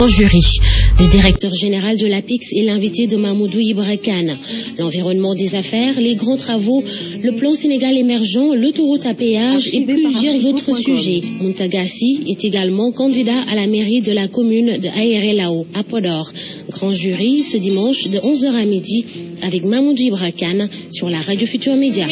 Jury. Le directeur général de l'APIX est l'invité de Mamoudou Ibra Kane. L'environnement des affaires, les grands travaux, le plan Sénégal émergent, l'autoroute à péage et plusieurs autres sujets. Mountagassi est également candidat à la mairie de la commune de Aéré-Lao, à Podor. Grand jury ce dimanche de 11h à midi avec Mamoudou Ibra Kane sur la radio Futur Média.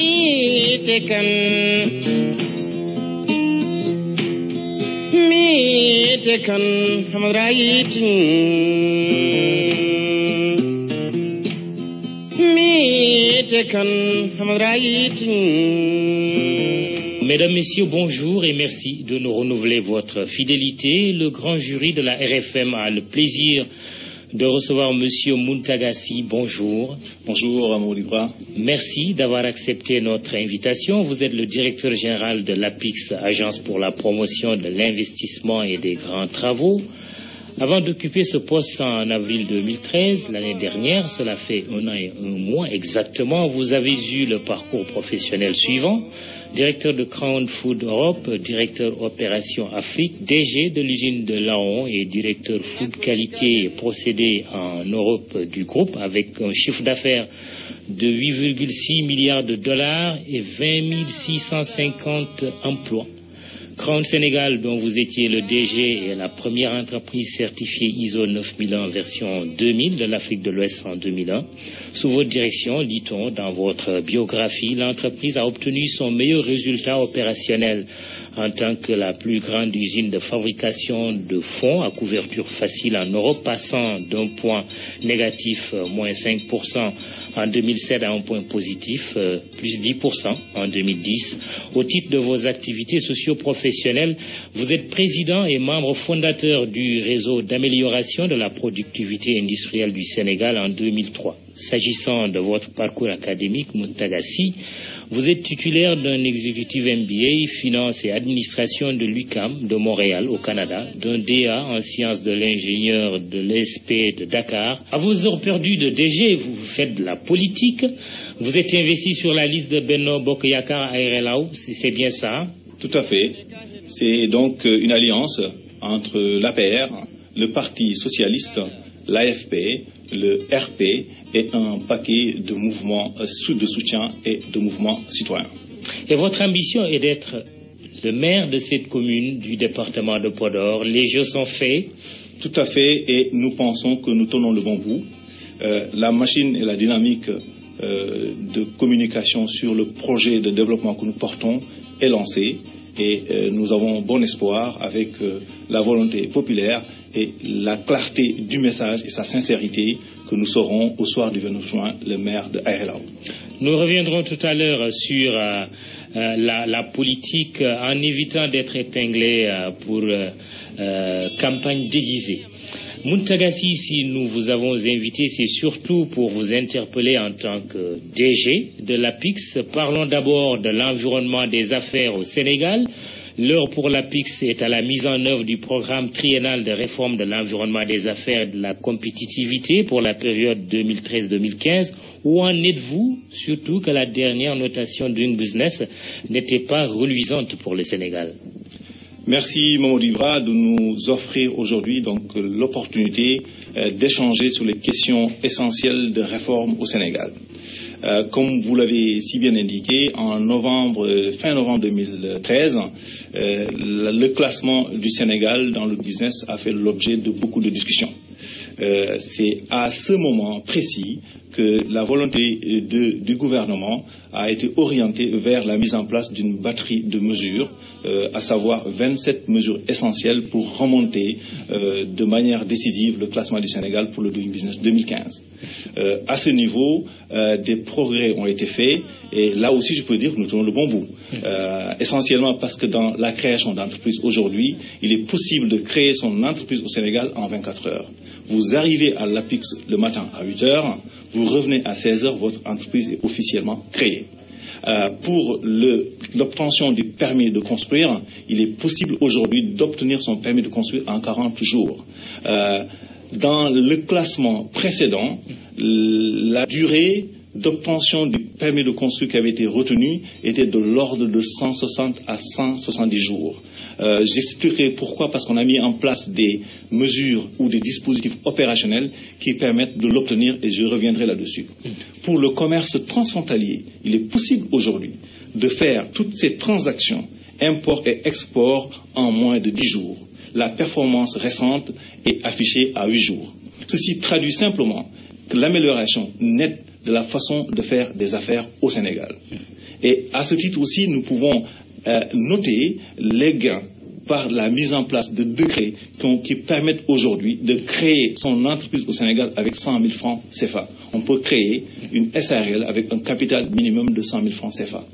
Mesdames, Messieurs, bonjour et merci de nous renouveler votre fidélité. Le grand jury de la RFM a le plaisir de recevoir Monsieur Mountagassi. Bonjour. Bonjour, Amour Ibra. Merci d'avoir accepté notre invitation. Vous êtes le directeur général de l'APIX, Agence pour la promotion de l'investissement et des grands travaux. Avant d'occuper ce poste en avril 2013, l'année dernière, cela fait 1 an et 1 mois exactement, vous avez eu le parcours professionnel suivant. Directeur de Crown Food Europe, directeur opération Afrique, DG de l'usine de Laon et directeur food qualité et procédés en Europe du groupe avec un chiffre d'affaires de 8,6 milliards de dollars et 20 650 emplois. Crown Sénégal, dont vous étiez le DG, est la première entreprise certifiée ISO 9001 version 2000 de l'Afrique de l'Ouest en 2001. Sous votre direction, dit-on dans votre biographie, l'entreprise a obtenu son meilleur résultat opérationnel en tant que la plus grande usine de fabrication de fonds à couverture facile en Europe, passant d'un point négatif, moins 5% en 2007 à un point positif, plus 10% en 2010. Au titre de vos activités socio-professionnelles, vous êtes président et membre fondateur du réseau d'amélioration de la productivité industrielle du Sénégal en 2003. S'agissant de votre parcours académique, Mountagassi, vous êtes titulaire d'un exécutif MBA, finance et administration de l'UQAM de Montréal au Canada, d'un DA en sciences de l'ingénieur de l'ESP de Dakar. À vos heures perdues de DG, vous faites de la politique. Vous êtes investi sur la liste de Benno Bokk Yakaar à Aéré-Lao, c'est bien ça? Tout à fait. C'est donc une alliance entre l'APR, le Parti socialiste, l'AFP, le RP et un paquet de mouvements de soutien et de mouvements citoyens. Et votre ambition est d'être le maire de cette commune du département de Podor. Les jeux sont faits. Tout à fait, et nous pensons que nous tenons le bon bout. La machine et la dynamique de communication sur le projet de développement que nous portons est lancée et nous avons bon espoir avec la volonté populaire et la clarté du message et sa sincérité que nous serons au soir du 29 juin le maire de Aéré-Lao. Nous reviendrons tout à l'heure sur la politique en évitant d'être épinglé pour campagne déguisée. Mountagassi, si nous vous avons invité, c'est surtout pour vous interpeller en tant que DG de l'APIX. Parlons d'abord de l'environnement des affaires au Sénégal. L'heure pour l'APIX est à la mise en œuvre du programme triennal de réforme de l'environnement des affaires et de la compétitivité pour la période 2013-2015. Où en êtes-vous, surtout que la dernière notation Doing Business n'était pas reluisante pour le Sénégal? Merci Mamoudou Ibra de nous offrir aujourd'hui donc l'opportunité d'échanger sur les questions essentielles de réforme au Sénégal. Comme vous l'avez si bien indiqué, fin novembre 2013, le classement du Sénégal dans le business a fait l'objet de beaucoup de discussions. C'est à ce moment précis que la volonté du gouvernement a été orientée vers la mise en place d'une batterie de mesures, à savoir 27 mesures essentielles pour remonter de manière décisive le classement du Sénégal pour le Doing Business 2015. À ce niveau, des progrès ont été faits et là aussi je peux dire que nous tenons le bon bout. Essentiellement parce que dans la création d'entreprises aujourd'hui, il est possible de créer son entreprise au Sénégal en 24 heures. Vous arrivez à l'APIX le matin à 8 heures, vous revenez à 16 heures, votre entreprise est officiellement créée. Pour l'obtention du permis de construire, il est possible aujourd'hui d'obtenir son permis de construire en 40 jours. Dans le classement précédent, la durée d'obtention du permis de construire qui avait été retenu était de l'ordre de 160 à 170 jours. J'expliquerai pourquoi, parce qu'on a mis en place des mesures ou des dispositifs opérationnels qui permettent de l'obtenir, et je reviendrai là-dessus. Pour le commerce transfrontalier, il est possible aujourd'hui de faire toutes ces transactions, import et export, en moins de 10 jours. La performance récente est affichée à 8 jours. Ceci traduit simplement l'amélioration nette de la façon de faire des affaires au Sénégal. Et à ce titre aussi, nous pouvons noter les gains par la mise en place de décrets qui permettent aujourd'hui de créer son entreprise au Sénégal avec 100 000 francs CFA. On peut créer une SARL avec un capital minimum de 100 000 francs CFA.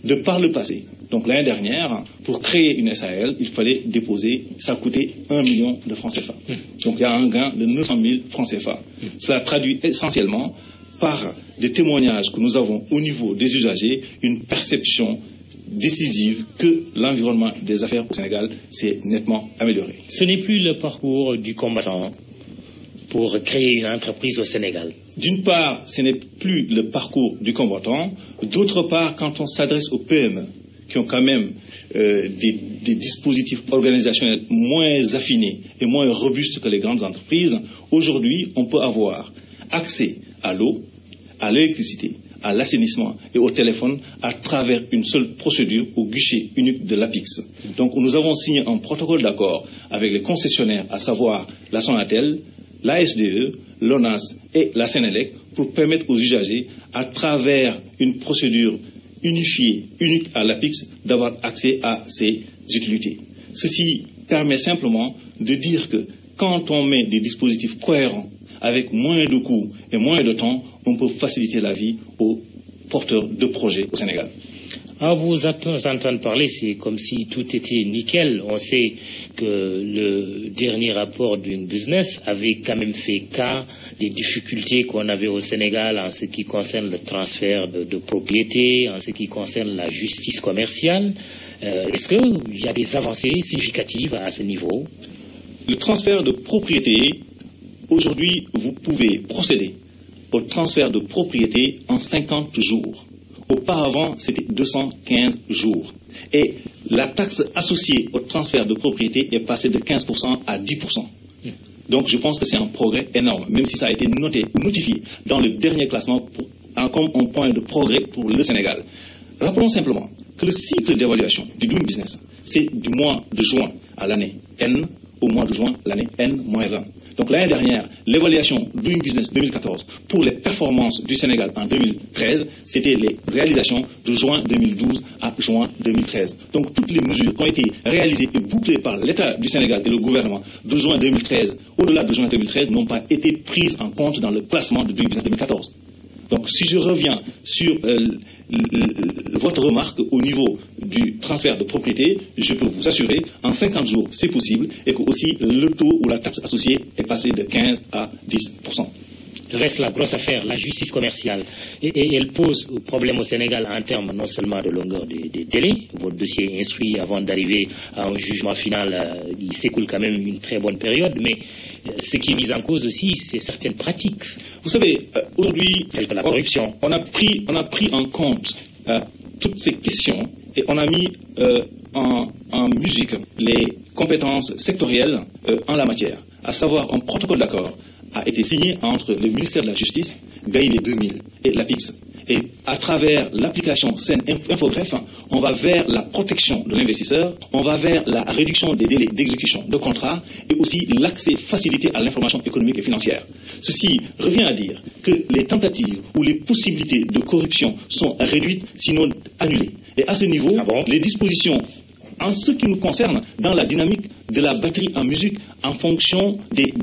De par le passé, donc l'année dernière, pour créer une SARL, il fallait déposer, ça coûtait 1 million de francs CFA. Donc il y a un gain de 900 000 francs CFA. Cela traduit essentiellement par des témoignages que nous avons au niveau des usagers, une perception décisive que l'environnement des affaires au Sénégal s'est nettement amélioré. Ce n'est plus le parcours du combattant pour créer une entreprise au Sénégal. D'une part, ce n'est plus le parcours du combattant. D'autre part, quand on s'adresse aux PME, qui ont quand même des dispositifs organisationnels moins affinés et moins robustes que les grandes entreprises, aujourd'hui, on peut avoir accès à l'eau, à l'électricité, à l'assainissement et au téléphone à travers une seule procédure au guichet unique de l'APIX. Donc nous avons signé un protocole d'accord avec les concessionnaires, à savoir la Sonatel, la SDE, l'ONAS et la Sénélec, pour permettre aux usagers, à travers une procédure unifiée, unique à l'APIX, d'avoir accès à ces utilités. Ceci permet simplement de dire que quand on met des dispositifs cohérents, avec moins de coûts et moins de temps, on peut faciliter la vie aux porteurs de projets au Sénégal. À vous entendre parler, c'est comme si tout était nickel. On sait que le dernier rapport d'une business avait quand même fait cas des difficultés qu'on avait au Sénégal en ce qui concerne le transfert de propriété, en ce qui concerne la justice commerciale. Est-ce qu'il y a des avancées significatives à ce niveau? Le transfert de propriété, aujourd'hui, vous pouvez procéder au transfert de propriété en 50 jours. Auparavant, c'était 215 jours. Et la taxe associée au transfert de propriété est passée de 15% à 10%. Donc je pense que c'est un progrès énorme, même si ça a été notifié dans le dernier classement comme un point de progrès pour le Sénégal. Rappelons simplement que le cycle d'évaluation du Doing Business, c'est du mois de juin à l'année N au mois de juin l'année N-1. Donc l'année dernière, l'évaluation Doing Business 2014 pour les performances du Sénégal en 2013, c'était les réalisations de juin 2012 à juin 2013. Donc toutes les mesures qui ont été réalisées et bouclées par l'État du Sénégal et le gouvernement de juin 2013, au-delà de juin 2013, n'ont pas été prises en compte dans le classement de Doing Business 2014. Donc si je reviens sur votre remarque au niveau du transfert de propriété, je peux vous assurer, en 50 jours, c'est possible, et que aussi le taux ou la taxe associée est passé de 15 à 10%. Reste la grosse affaire, la justice commerciale. Et elle pose problème au Sénégal en termes non seulement de longueur des délais. Votre dossier est instruit avant d'arriver à un jugement final, il s'écoule quand même une très bonne période, mais ce qui est mis en cause aussi, c'est certaines pratiques. Vous savez, aujourd'hui, telle que la corruption. On a pris en compte toutes ces questions et on a mis en musique les compétences sectorielles en la matière, à savoir un protocole d'accord a été signé entre le ministère de la Justice, Gaïlé 2000 et l'APIX. Et à travers l'application SEN Infogreffe, on va vers la protection de l'investisseur, on va vers la réduction des délais d'exécution de contrats et aussi l'accès facilité à l'information économique et financière. Ceci revient à dire que les tentatives ou les possibilités de corruption sont réduites, sinon annulées. Et à ce niveau, les dispositions, en ce qui nous concerne, dans la dynamique de la batterie en musique, en fonction des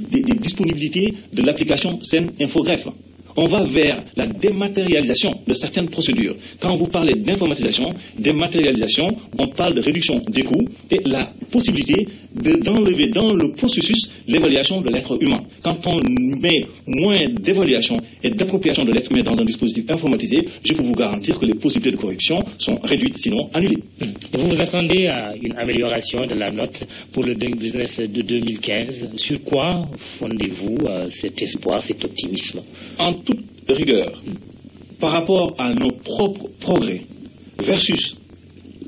disponibilités de l'application SEN Infogreffe. On va vers la dématérialisation de certaines procédures. Quand vous parlez d'informatisation, dématérialisation, on parle de réduction des coûts et la possibilité d'enlever dans le processus l'évaluation de l'être humain. Quand on met moins d'évaluation et d'appropriation de l'être humain dans un dispositif informatisé, je peux vous garantir que les possibilités de corruption sont réduites, sinon annulées. Et vous vous attendez à une amélioration de la note pour le Doing Business de 2015. Sur quoi fondez-vous cet espoir, cet optimisme? En toute rigueur, par rapport à nos propres progrès versus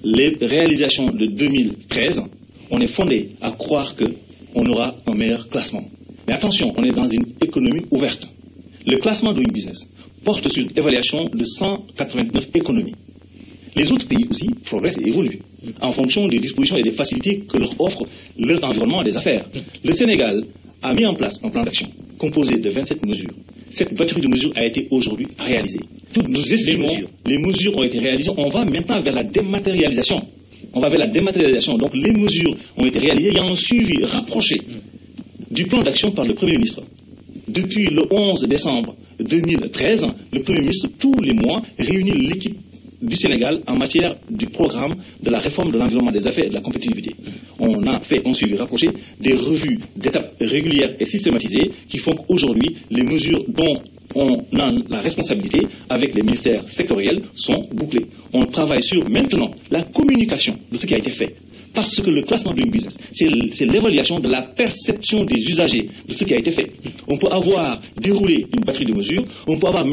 les réalisations de 2013, on est fondé à croire qu'on aura un meilleur classement. Mais attention, on est dans une économie ouverte. Le classement Doing Business porte sur une évaluation de 189 économies. Les autres pays aussi progressent et évoluent en fonction des dispositions et des facilités que leur offre leur environnement des affaires. Le Sénégal a mis en place un plan d'action composé de 27 mesures. Cette batterie de mesures a été aujourd'hui réalisée. Nous estimons les mesures ont été réalisées. On va maintenant vers la dématérialisation. Donc les mesures ont été réalisées. Il y a un suivi rapproché du plan d'action par le Premier ministre. Depuis le 11 décembre 2013, le Premier ministre, tous les mois, réunit l'équipe du Sénégal en matière du programme de la réforme de l'environnement des affaires et de la compétitivité. On a fait un suivi rapproché, des revues d'étapes régulières et systématisées qui font qu'aujourd'hui, les mesures dont on a la responsabilité avec les ministères sectoriels sont bouclées. On travaille sur maintenant la communication de ce qui a été fait. Parce que le classement Doing Business, c'est l'évaluation de la perception des usagers de ce qui a été fait. On peut avoir déroulé une batterie de mesures, on peut avoir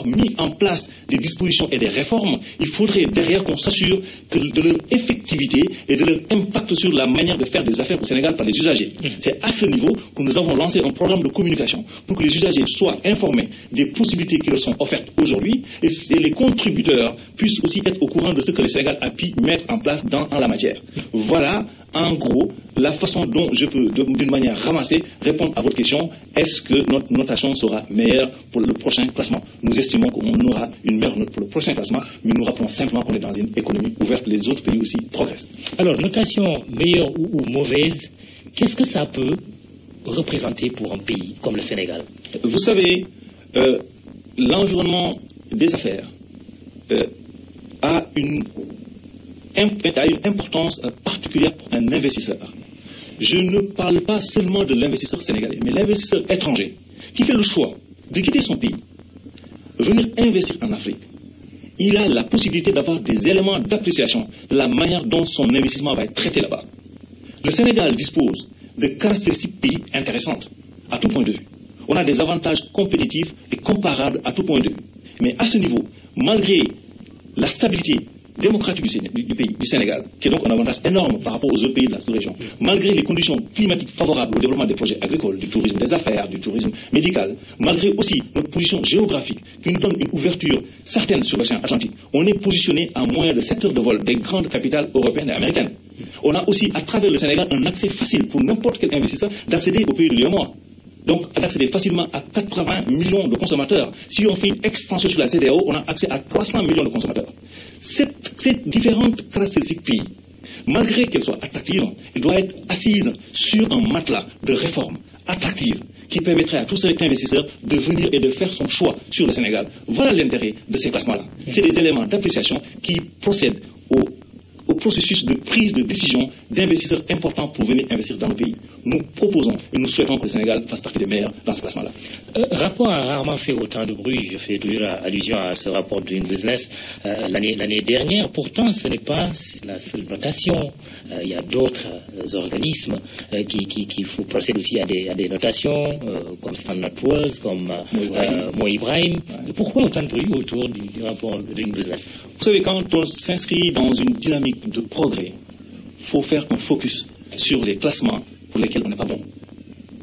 mis en place des dispositions et des réformes. Il faudrait derrière qu'on s'assure de leur effectivité et de leur impact sur la manière de faire des affaires au Sénégal par les usagers. C'est à ce niveau que nous avons lancé un programme de communication pour que les usagers soient informés des possibilités qui leur sont offertes aujourd'hui et les contributeurs puissent aussi être au courant de ce que le Sénégal a pu mettre en place dans la matière. Voilà, en gros, la façon dont je peux, d'une manière ramassée, répondre à votre question. Est-ce que notre notation sera meilleure pour le prochain classement? Nous estimons qu'on aura une meilleure note pour le prochain classement, mais nous rappelons simplement qu'on est dans une économie ouverte. Les autres pays aussi progressent. Alors, notation meilleure ou mauvaise, qu'est-ce que ça peut représenter pour un pays comme le Sénégal? Vous savez, l'environnement des affaires a une importance particulière pour un investisseur. Je ne parle pas seulement de l'investisseur sénégalais, mais l'investisseur étranger qui fait le choix de quitter son pays, venir investir en Afrique. Il a la possibilité d'avoir des éléments d'appréciation de la manière dont son investissement va être traité là-bas. Le Sénégal dispose de caractéristiques pays intéressantes à tout point de vue. On a des avantages compétitifs et comparables à tout point de vue. Mais à ce niveau, malgré la stabilité démocratique du pays, du Sénégal, qui est donc un avantage énorme par rapport aux autres pays de la sous-région, malgré les conditions climatiques favorables au développement des projets agricoles, du tourisme des affaires, du tourisme médical, malgré aussi notre position géographique qui nous donne une ouverture certaine sur l'océan Atlantique, on est positionné à moins de 7 heures de vol des grandes capitales européennes et américaines. On a aussi, à travers le Sénégal, un accès facile pour n'importe quel investisseur d'accéder au pays de l'UEMOA. Donc, d'accéder facilement à 80 millions de consommateurs. Si on fait une extension sur la CEDEAO, on a accès à 300 millions de consommateurs. Ces différentes caractéristiques pays, malgré qu'elles soient attractives, elles doivent être assises sur un matelas de réformes attractives qui permettrait à tout cet investisseur de venir et de faire son choix sur le Sénégal. Voilà l'intérêt de ces classements-là. C'est des éléments d'appréciation qui procèdent au processus de prise de décision d'investisseurs importants pour venir investir dans le pays. Nous proposons et nous souhaitons que le Sénégal fasse partie des meilleurs dans ce classement-là. Rapport a rarement fait autant de bruit. Je fais toujours allusion à ce rapport Doing Business l'année dernière. Pourtant, ce n'est pas la seule notation. Il y a d'autres organismes qui procèdent aussi à des notations, comme Standard & Poor's, comme Mo Ibrahim. Pourquoi autant de bruit autour du rapport Doing Business? Vous savez, quand on s'inscrit dans une dynamique de progrès, il faut faire un focus sur les classements pour lesquels on n'est pas bon.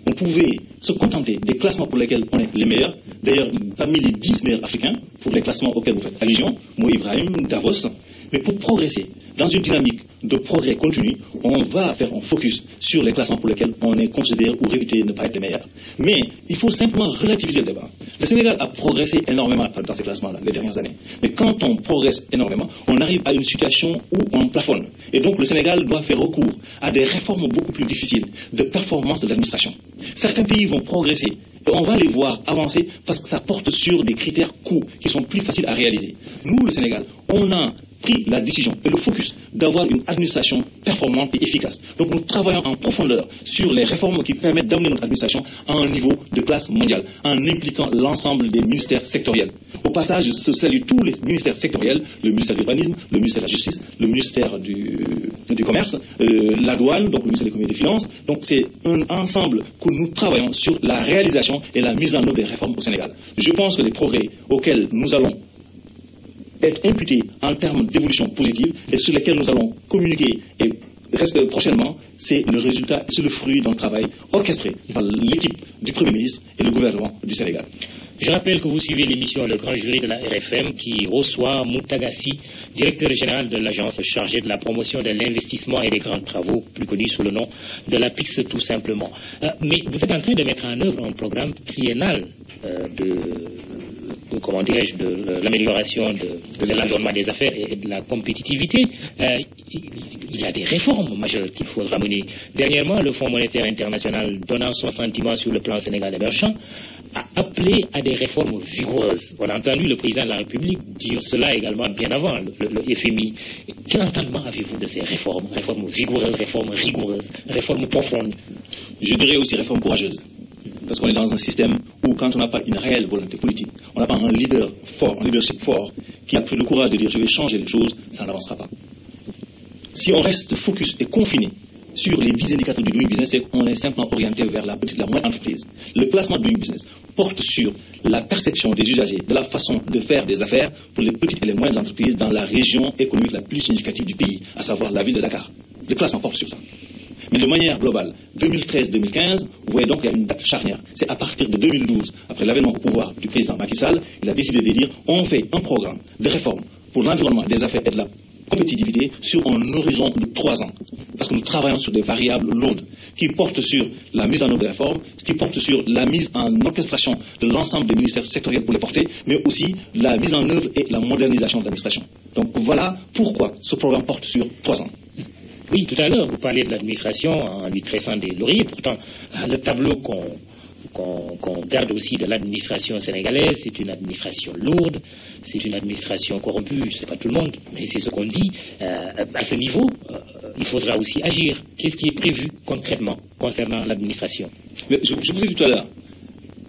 On pouvait se contenter des classements pour lesquels on est les meilleurs. D'ailleurs, parmi les 10 meilleurs africains, pour les classements auxquels vous faites allusion, Mo Ibrahim, Davos, mais pour progresser dans une dynamique de progrès continu, on va faire un focus sur les classements pour lesquels on est considéré ou réputé ne pas être les meilleurs. Mais il faut simplement relativiser le débat. Le Sénégal a progressé énormément dans ces classements-là les dernières années. Mais quand on progresse énormément, on arrive à une situation où on plafonne. Et donc le Sénégal doit faire recours à des réformes beaucoup plus difficiles de performance de l'administration. Certains pays vont progresser et on va les voir avancer parce que ça porte sur des critères coûts qui sont plus faciles à réaliser. Nous, le Sénégal, on a pris la décision et le focus d'avoir une administration performante et efficace. Donc nous travaillons en profondeur sur les réformes qui permettent d'amener notre administration à un niveau de classe mondiale, en impliquant l'ensemble des ministères sectoriels. Au passage, je salue tous les ministères sectoriels, le ministère de l'urbanisme, le ministère de la justice, le ministère du commerce, la douane, donc le ministère de l'économie et des finances. Donc c'est un ensemble que nous travaillons sur la réalisation et la mise en œuvre des réformes au Sénégal. Je pense que les progrès auxquels nous allons être imputés en termes d'évolution positive et sur lesquels nous allons communiquer et reste prochainement, c'est le résultat, c'est le fruit d'un travail orchestré par l'équipe du Premier ministre et le gouvernement du Sénégal. Je rappelle que vous suivez l'émission Le Grand Jury de la RFM qui reçoit Moutagassi, directeur général de l'agence chargée de la promotion de l'investissement et des grands travaux, plus connu sous le nom de l'APIX tout simplement. Mais vous êtes en train de mettre en œuvre un programme triennal de l'amélioration de l'environnement des affaires et de la compétitivité. Il y a des réformes majeures qu'il faudra mener. Dernièrement, le Fonds monétaire international, donnant son sentiment sur le plan Sénégal émergent, a appelé à des réformes vigoureuses. On a entendu le président de la République dire cela également bien avant le FMI. Quel entendement avez-vous de ces réformes? Réformes vigoureuses, réformes rigoureuses, réformes profondes? Je dirais aussi réformes courageuses. Parce qu'on est dans un système où, quand on n'a pas une réelle volonté politique, on n'a pas un leader fort, un leadership fort, qui a pris le courage de dire je vais changer les choses, ça n'avancera pas. Si on reste focus et confiné sur les 10 indicateurs du doing business, c'est qu'on est simplement orienté vers la petite, la moyenne entreprise. Le classement doing business porte sur la perception des usagers de la façon de faire des affaires pour les petites et les moyennes entreprises dans la région économique la plus significative du pays, à savoir la ville de Dakar. Le classement porte sur ça. Mais de manière globale, 2013-2015, vous voyez donc qu'il y a une date charnière. C'est à partir de 2012, après l'avènement au pouvoir du président Macky Sall, il a décidé de dire on fait un programme de réforme pour l'environnement des affaires et de la compétitivité sur un horizon de 3 ans. Parce que nous travaillons sur des variables lourdes qui portent sur la mise en œuvre des réformes, qui portent sur la mise en orchestration de l'ensemble des ministères sectoriels pour les porter, mais aussi la mise en œuvre et la modernisation de l'administration. Donc voilà pourquoi ce programme porte sur 3 ans. Oui, tout à l'heure, vous parliez de l'administration en lui tressant des lauriers. Pourtant, le tableau qu'on garde aussi de l'administration sénégalaise, c'est une administration lourde, c'est une administration corrompue, c'est pas tout le monde, mais c'est ce qu'on dit. À ce niveau, il faudra aussi agir. Qu'est-ce qui est prévu concrètement concernant l'administration? Je vous ai dit tout à l'heure,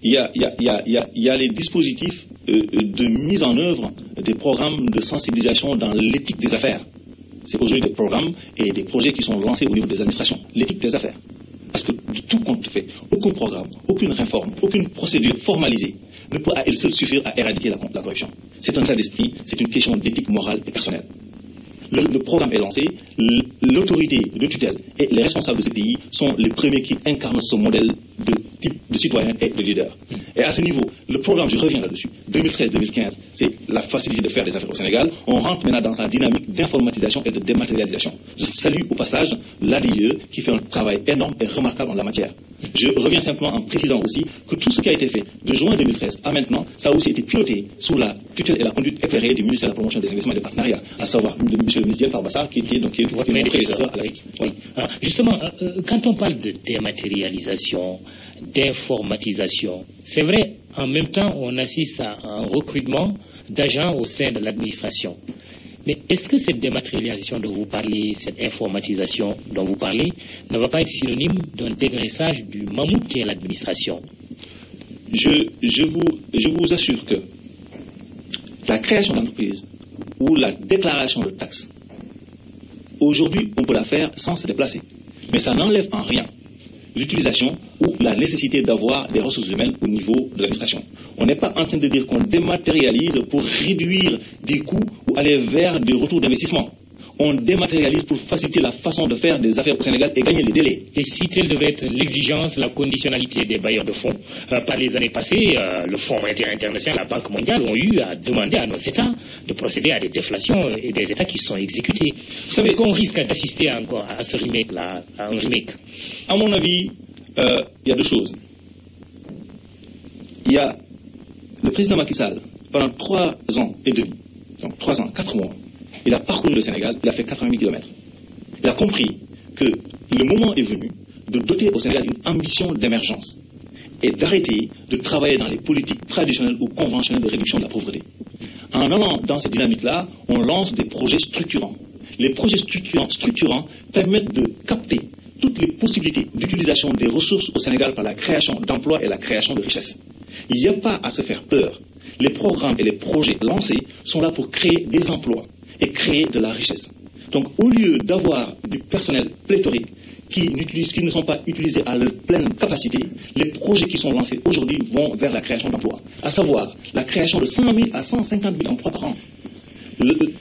il y a les dispositifs de mise en œuvre des programmes de sensibilisation dans l'éthique des affaires. C'est aujourd'hui des programmes et des projets qui sont lancés au niveau des administrations. L'éthique des affaires. Parce que de tout compte fait, aucun programme, aucune réforme, aucune procédure formalisée ne peut à elle seule suffire à éradiquer la corruption. C'est un état d'esprit, c'est une question d'éthique morale et personnelle. Le programme est lancé, l'autorité de tutelle et les responsables de ce pays sont les premiers qui incarnent ce modèle de type de citoyen et de leader. Et à ce niveau, le programme, je reviens là-dessus, 2013-2015, c'est la facilité de faire des affaires au Sénégal. On rentre maintenant dans sa dynamique d'informatisation et de dématérialisation. Je salue au passage l'ADIE qui fait un travail énorme et remarquable en la matière. Je reviens simplement en précisant aussi que tout ce qui a été fait de juin 2013 à maintenant, ça a aussi été piloté sous la tutelle et la conduite éclairée du ministère de la Promotion des Investissements et des Partenariats, à savoir M. le ministre Diène Farba Sarr, qui est donc mon prédécesseur à la RIC. Oui. Alors, justement, quand on parle de dématérialisation, d'informatisation, c'est vrai, en même temps, on assiste à un recrutement d'agents au sein de l'administration. Mais est-ce que cette dématérialisation dont vous parlez, cette informatisation dont vous parlez, ne va pas être synonyme d'un dégraissage du mammouth qui est l'administration? Je vous assure que la création d'entreprise ou la déclaration de taxes, aujourd'hui, on peut la faire sans se déplacer. Mais ça n'enlève en rien l'utilisation ou la nécessité d'avoir des ressources humaines au niveau de l'administration. On n'est pas en train de dire qu'on dématérialise pour réduire des coûts ou aller vers des retours d'investissement. On dématérialise pour faciliter la façon de faire des affaires au Sénégal et gagner les délais. Et si telle devait être l'exigence, la conditionnalité des bailleurs de fonds, par les années passées, le Fonds monétaire international, la Banque mondiale ont eu à demander à nos États de procéder à des déflations et des États qui sont exécutés. Est-ce qu'on risque d'assister encore à ce remake-là, à un remake? À mon avis, il y a deux choses. Il y a le président Macky Sall, pendant 3 ans et demi, donc 3 ans, 4 mois, il a parcouru le Sénégal, il a fait 80 000 km. Il a compris que le moment est venu de doter au Sénégal une ambition d'émergence et d'arrêter de travailler dans les politiques traditionnelles ou conventionnelles de réduction de la pauvreté. En allant dans cette dynamique-là, on lance des projets structurants. Les projets structurants permettent de capter toutes les possibilités d'utilisation des ressources au Sénégal par la création d'emplois et la création de richesses. Il n'y a pas à se faire peur. Les programmes et les projets lancés sont là pour créer des emplois et créer de la richesse. Donc au lieu d'avoir du personnel pléthorique qui ne sont pas utilisés à leur pleine capacité, les projets qui sont lancés aujourd'hui vont vers la création d'emplois, à savoir la création de 100 000 à 150 000 emplois par an.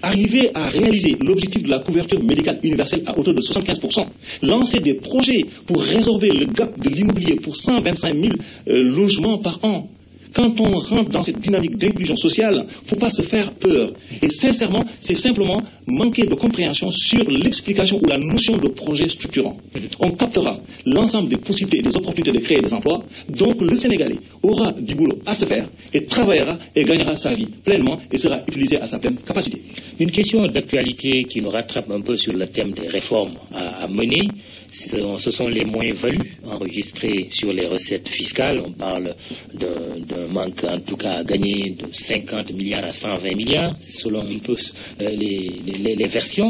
arriver à réaliser l'objectif de la couverture médicale universelle à hauteur de 75%, lancer des projets pour résorber le gap de l'immobilier pour 125 000 logements par an. Quand on rentre dans cette dynamique d'inclusion sociale, il ne faut pas se faire peur. Et sincèrement, c'est simplement manquer de compréhension sur l'explication ou la notion de projet structurant. On captera l'ensemble des possibilités et des opportunités de créer des emplois. Donc le Sénégalais aura du boulot à se faire et travaillera et gagnera sa vie pleinement et sera utilisé à sa pleine capacité. Une question d'actualité qui nous rattrape un peu sur le thème des réformes à mener. Ce sont les moins-values enregistrées sur les recettes fiscales. On parle d'un manque, en tout cas, à gagner de 50 milliards à 120 milliards, selon un peu les versions.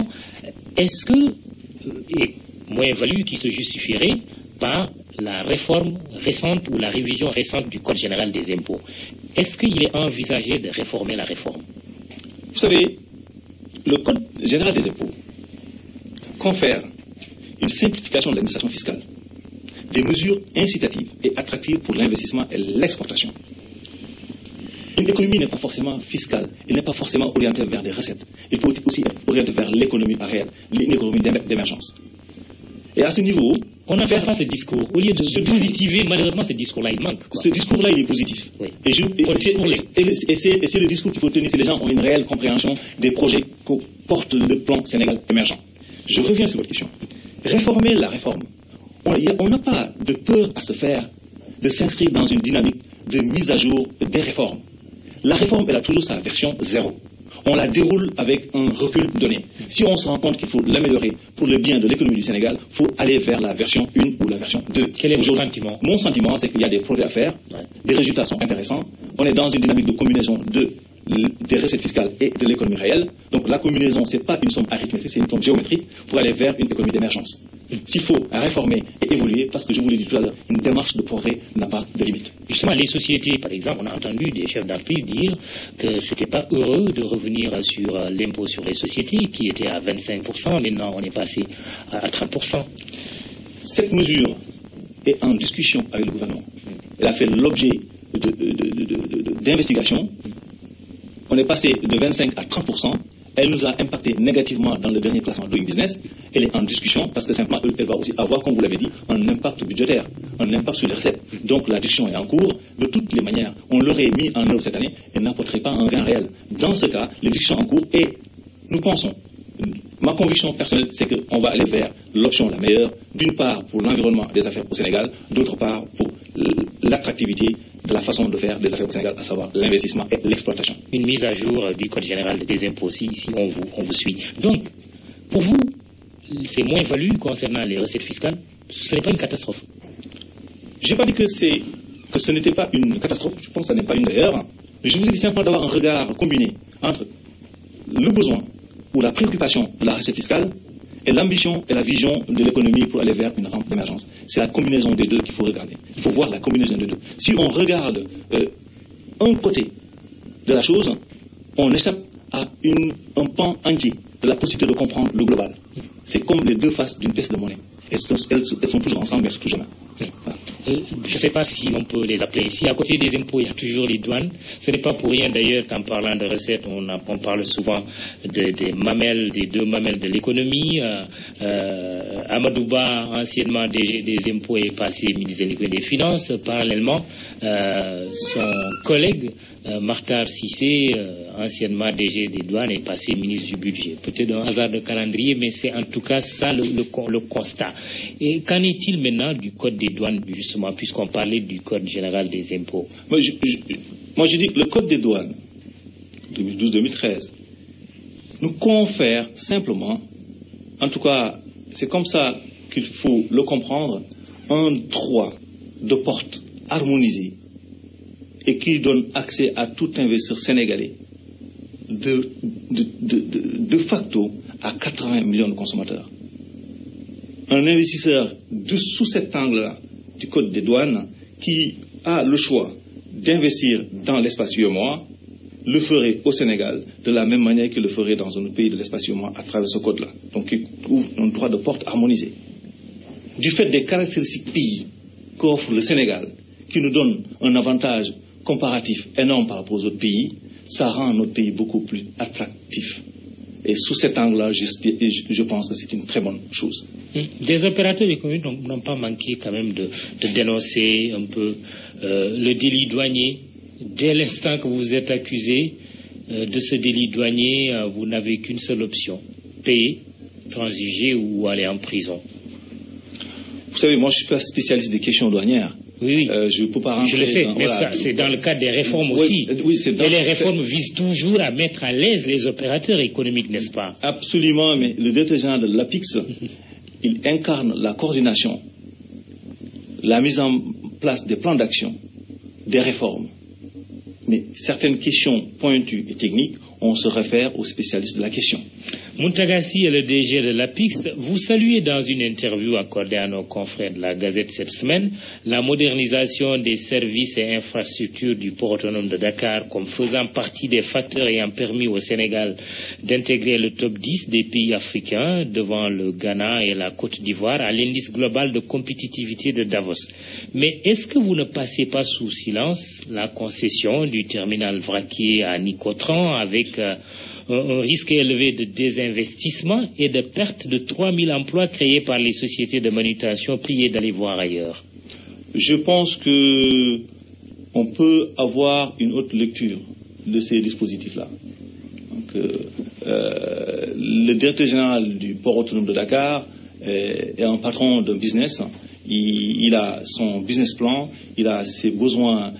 Est-ce que, et moins-value qui se justifierait par la réforme récente ou la révision récente du Code général des impôts, est-ce qu'il est envisagé de réformer la réforme? Vous savez, le Code général des impôts confère une simplification de l'administration fiscale, des mesures incitatives et attractives pour l'investissement et l'exportation. Une économie n'est pas forcément fiscale, elle n'est pas forcément orientée vers des recettes, elle peut aussi être orientée vers l'économie réelle, une économie d'émergence. Et à ce niveau, on n'a pas ce discours. Au lieu de positiver, malheureusement, ce discours-là, il manque. Ce discours-là, il est positif. Oui. Et c'est le discours qu'il faut tenir si les gens ont une réelle compréhension des projets que porte le plan Sénégal émergent. Je reviens sur votre question. Réformer la réforme. On n'a pas de peur à se faire de s'inscrire dans une dynamique de mise à jour des réformes. La réforme, elle a toujours sa version 0. On la déroule avec un recul donné. Si on se rend compte qu'il faut l'améliorer pour le bien de l'économie du Sénégal, il faut aller vers la version 1 ou la version 2. Quel est votre sentiment? Mon sentiment, c'est qu'il y a des progrès à faire, des résultats sont intéressants. On est dans une dynamique de combinaison des recettes fiscales et de l'économie réelle. Donc la combinaison, ce n'est pas une somme arithmétique, c'est une somme géométrique pour aller vers une économie d'émergence. S'il faut réformer et évoluer, parce que je vous l'ai dit tout à l'heure, une démarche de progrès n'a pas de limite. Justement, les sociétés, par exemple, on a entendu des chefs d'entreprise dire que ce n'était pas heureux de revenir sur l'impôt sur les sociétés, qui était à 25%, maintenant on est passé à 30%. Cette mesure est en discussion avec le gouvernement. Elle a fait l'objet d'investigations. On est passé de 25 à 30%. Elle nous a impacté négativement dans le dernier classement Doing Business. Elle est en discussion parce que simplement elle va aussi avoir, comme vous l'avez dit, un impact budgétaire, un impact sur les recettes. Donc la discussion est en cours. De toutes les manières, on l'aurait mis en œuvre cette année et n'apporterait pas un gain réel. Dans ce cas, les discussions en cours et nous pensons, ma conviction personnelle, c'est qu'on va aller vers l'option la meilleure, d'une part pour l'environnement des affaires au Sénégal, d'autre part pour l'attractivité de la façon de faire des affaires au Sénégal, à savoir l'investissement et l'exploitation. Une mise à jour du Code général des impôts, si on vous suit. Donc, pour vous, ces moins-values concernant les recettes fiscales, ce n'est pas une catastrophe? Je n'ai pas dit que ce n'était pas une catastrophe, je pense que ce n'est pas une d'ailleurs, mais je vous ai dit simplement d'avoir un regard combiné entre le besoin ou la préoccupation de la recette fiscale et l'ambition et la vision de l'économie pour aller vers une rampe d'émergence. C'est la combinaison des deux qu'il faut regarder. Il faut voir la combinaison des deux. Si on regarde un côté de la chose, on échappe à un pan entier de la possibilité de comprendre le global. C'est comme les deux faces d'une pièce de monnaie. Elles sont toujours ensemble, mais elles sont toujours jamais. Voilà. Je ne sais pas si on peut les appeler ici. À côté des impôts, il y a toujours les douanes. Ce n'est pas pour rien d'ailleurs qu'en parlant de recettes, on parle souvent des mamelles, des deux mamelles de l'économie. Amadouba, anciennement DG des impôts, est passé ministre des Finances. Parallèlement, son collègue Martar Cissé, anciennement DG des douanes, est passé ministre du budget. Peut-être un hasard de calendrier, mais c'est en tout cas ça le constat. Et qu'en est-il maintenant du code des douanes, justement, puisqu'on parlait du code général des impôts? Moi, je dis que le code des douanes, 2012-2013, nous confère simplement, en tout cas, c'est comme ça qu'il faut le comprendre, un droit de porte harmonisé et qui donne accès à tout investisseur sénégalais de facto à 80 millions de consommateurs. Un investisseur sous cet angle-là du code des douanes qui a le choix d'investir dans l'espace UEMOA le ferait au Sénégal de la même manière qu'il le ferait dans un autre pays de l'espace UEMOA à travers ce code-là. Donc il ouvre un droit de porte harmonisé. Du fait des caractéristiques pays qu'offre le Sénégal, qui nous donne un avantage comparatif énorme par rapport aux autres pays, ça rend notre pays beaucoup plus attractif. Et sous cet angle-là, je pense que c'est une très bonne chose. Des opérateurs économiques n'ont pas manqué quand même de dénoncer un peu le délit douanier. Dès l'instant que vous êtes accusé de ce délit douanier, vous n'avez qu'une seule option: payer, transiger ou aller en prison. Vous savez, moi je ne suis pas spécialiste des questions douanières. Oui, je ne peux pas rentrer. Je le sais, mais voilà, c'est dans le cadre des réformes aussi. Oui, et les réformes visent toujours à mettre à l'aise les opérateurs économiques, n'est-ce pas? Absolument, mais le directeur général de l'APIX, il incarne la coordination, la mise en place des plans d'action, des réformes. Mais certaines questions pointues et techniques, on se réfère aux spécialistes de la question. Muntagassi est le DG de l'APIX. Vous saluez dans une interview accordée à nos confrères de la Gazette cette semaine la modernisation des services et infrastructures du port autonome de Dakar comme faisant partie des facteurs ayant permis au Sénégal d'intégrer le top 10 des pays africains devant le Ghana et la Côte d'Ivoire à l'indice global de compétitivité de Davos. Mais est-ce que vous ne passez pas sous silence la concession du terminal vraquier à Nicotran avec un risque élevé de désinvestissement et de perte de 3000 emplois créés par les sociétés de manutention priées d'aller voir ailleurs? Je pense qu'on peut avoir une autre lecture de ces dispositifs-là. Le directeur général du port autonome de Dakar est un patron de business. Il a son business plan, il a ses besoins